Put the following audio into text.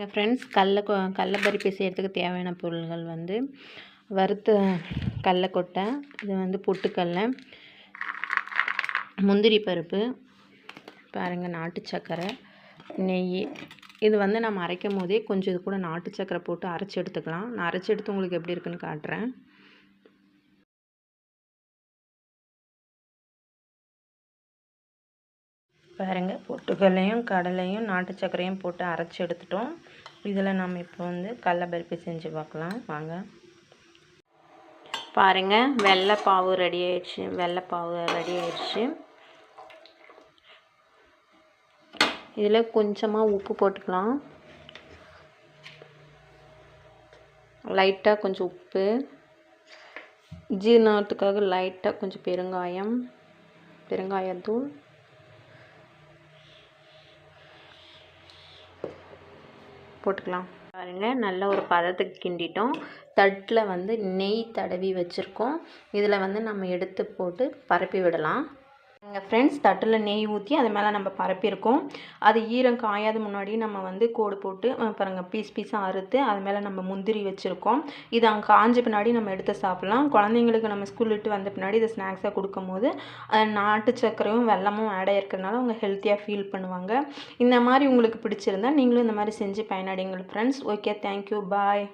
Friends, கடல பருப்பி செய்கிறதுக்கு தேவையான பொருள்கள் வந்து வறுத்த கடலக்கொட்டை, இது வந்து பொட்டுக்கடலை, முந்திரி பருப்பு, பாருங்கள் நாட்டு சர்க்கரை, நெய். இது வந்து நம்ம அரைக்கும் போதே கொஞ்சம் இது கூட நாட்டு சர்க்கரை போட்டு அரைச்சி எடுத்துக்கலாம். நான் அரைச்சி எடுத்து உங்களுக்கு எப்படி இருக்குன்னு காட்டுறேன். பாருங்கள், பொட்டுக்கல்லையும் கடலையும் நாட்டு சர்க்கரையும் போட்டு அரைச்சி எடுத்துட்டோம். இதில் நம்ம இப்போ வந்து கடல பருப்பி செஞ்சு பார்க்கலாம் வாங்க. பாருங்கள், வெள்ளைப்பாவு ரெடி ஆயிடுச்சு. இதில் கொஞ்சமாக உப்பு போட்டுக்கலாம், லைட்டாக கொஞ்சம் உப்பு, ஜீரணத்துக்காக லைட்டாக கொஞ்சம் பெருங்காயத்தூள், போட்டுக்கலாம். பாருங்கள், நல்ல ஒரு பதத்துக்கு கிண்டிட்டோம். தட்டில் வந்து நெய் தடவி வச்சுருக்கோம். இதில் வந்து நம்ம எடுத்து போட்டு பரப்பி விடலாம். எங்கள் ஃப்ரெண்ட்ஸ், தட்டில் நெய் ஊற்றி அது மேலே நம்ம பரப்பியிருக்கோம். அது ஈரம் காயாத முன்னாடி நம்ம வந்து கோடு போட்டு பாருங்கள், பீஸாக அறுத்து அது மேலே நம்ம முந்திரி வச்சுருக்கோம். இது அங்கே காஞ்ச பின்னாடி நம்ம எடுத்து சாப்பிட்லாம். குழந்தைங்களுக்கு நம்ம ஸ்கூல் விட்டு வந்த பின்னாடி இதை ஸ்நாக்ஸாக கொடுக்கும் போது நாட்டு சர்க்கரையும் வெல்லமும் ஆட் ஆகிருக்கிறதுனால அவங்க ஹெல்த்தியாக ஃபீல் பண்ணுவாங்க. இந்த மாதிரி உங்களுக்கு பிடிச்சிருந்தா நீங்களும் இந்த மாதிரி செஞ்சு பயனடைங்கள் ஃப்ரெண்ட்ஸ். ஓகே, தேங்க்யூ, பாய்.